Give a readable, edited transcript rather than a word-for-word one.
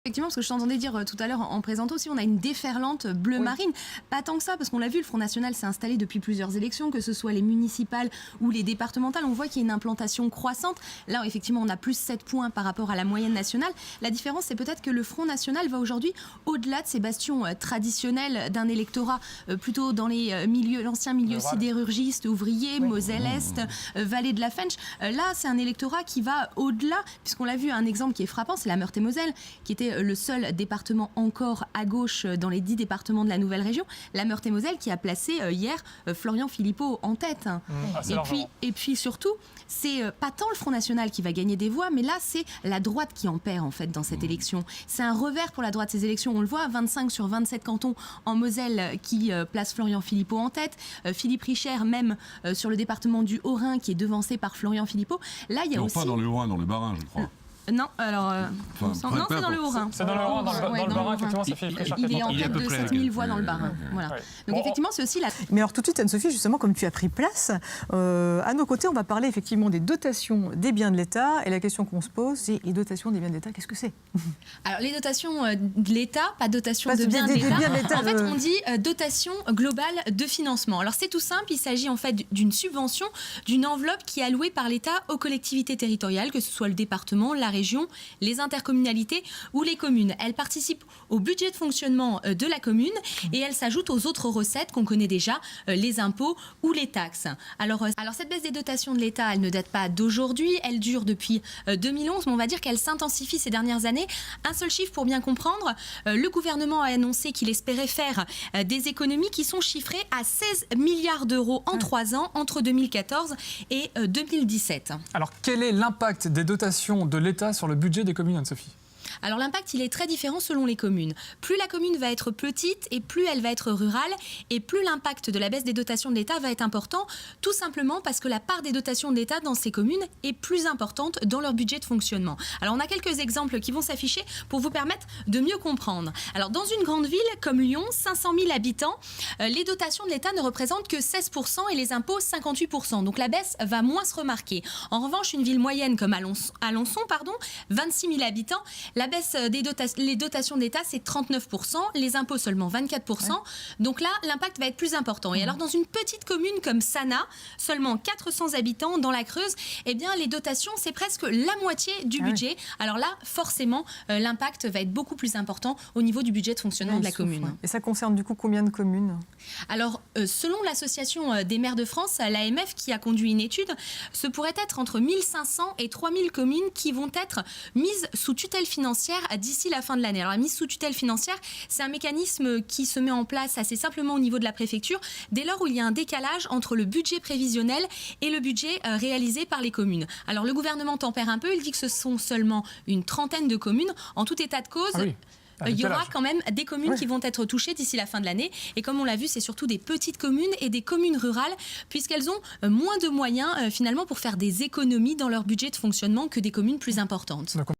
Effectivement, parce que je t'entendais dire tout à l'heure en présentant aussi, on a une déferlante bleu marine. Pas tant que ça, parce qu'on l'a vu, le Front National s'est installé depuis plusieurs élections, que ce soit les municipales ou les départementales. On voit qu'il y a une implantation croissante. Là, effectivement, on a plus 7 points par rapport à la moyenne nationale. La différence, c'est peut-être que le Front National va aujourd'hui au-delà de ces bastions traditionnels d'un électorat plutôt dans les milieux, l'ancien milieu sidérurgiste, ouvrier, Moselle-Est, vallée de la Fensch. Là, c'est un électorat qui va au-delà, puisqu'on l'a vu, un exemple qui est frappant, c'est la Meurthe-et-Moselle, qui était le seul département encore à gauche dans les 10 départements de la nouvelle région. La Meurthe-et-Moselle qui a placé hier Florian Philippot en tête. Et puis surtout, c'est pas tant le Front National qui va gagner des voix, mais là, c'est la droite qui en perd en fait dans cette élection. C'est un revers pour la droite ces élections. On le voit, 25 sur 27 cantons en Moselle qui place Florian Philippot en tête. Philippe Richer, même sur le département du Haut-Rhin, qui est devancé par Florian Philippot. Là, il y a aussi... pas dans le Haut-Rhin, dans le Bas-Rhin, je crois. Non, alors... non, c'est dans le Haut-Rhin. C'est dans le Haut-Rhin, dans le Bas-Rhin, effectivement, ça fait Richer. Il est en tête de 7000 voix dans le Bas-Rhin. Voilà. Donc effectivement, c'est aussi la... Mais alors tout de suite, Anne-Sophie, justement, comme tu as pris place, à nos côtés, on va parler effectivement des dotations des biens de l'État. Et la question qu'on se pose, c'est les dotations des biens de l'État, qu'est-ce que c'est? Alors les dotations de l'État, pas dotation de biens de l'État. En fait, on dit dotation globale de financement. Alors c'est tout simple, il s'agit en fait d'une subvention, d'une enveloppe qui est allouée par l'État aux collectivités territoriales, que ce soit le département, la région, les intercommunalités ou les communes. Elle participe au budget de fonctionnement de la commune et elle s'ajoute aux autres recettes qu'on connaît déjà, les impôts ou les taxes. Alors cette baisse des dotations de l'État, elle ne date pas d'aujourd'hui, elle dure depuis 2011, mais on va dire qu'elle s'intensifie ces dernières années. Un seul chiffre pour bien comprendre, le gouvernement a annoncé qu'il espérait faire des économies qui sont chiffrées à 16 milliards d'euros en 3 ans, entre 2014 et 2017. Alors quel est l'impact des dotations de l'État sur le budget des communes, Anne-Sophie ? Alors l'impact, il est très différent selon les communes. Plus la commune va être petite et plus elle va être rurale et plus l'impact de la baisse des dotations de l'État va être important, tout simplement parce que la part des dotations de l'État dans ces communes est plus importante dans leur budget de fonctionnement. Alors on a quelques exemples qui vont s'afficher pour vous permettre de mieux comprendre. Alors dans une grande ville comme Lyon, 500 000 habitants, les dotations de l'État ne représentent que 16% et les impôts 58%. Donc la baisse va moins se remarquer. En revanche, une ville moyenne comme Alençon, 26 000 habitants, la baisse les dotations d'État, c'est 39%, les impôts seulement 24%. Donc là, l'impact va être plus important. Et alors, dans une petite commune comme Sanaa, seulement 400 habitants dans la Creuse, eh bien, les dotations, c'est presque la moitié du budget. Alors là, forcément, l'impact va être beaucoup plus important au niveau du budget de fonctionnement de la commune. Et ça concerne du coup combien de communes? Alors, selon l'Association des maires de France, l'AMF, qui a conduit une étude, ce pourrait être entre 1500 et 3000 communes qui vont être mises sous tutelle financière d'ici la fin de l'année. Alors la mise sous tutelle financière, c'est un mécanisme qui se met en place assez simplement au niveau de la préfecture, dès lors où il y a un décalage entre le budget prévisionnel et le budget réalisé par les communes. Alors le gouvernement tempère un peu, il dit que ce sont seulement une trentaine de communes. En tout état de cause, il y aura quand même des communes qui vont être touchées d'ici la fin de l'année. Et comme on l'a vu, c'est surtout des petites communes et des communes rurales, puisqu'elles ont moins de moyens finalement pour faire des économies dans leur budget de fonctionnement que des communes plus importantes.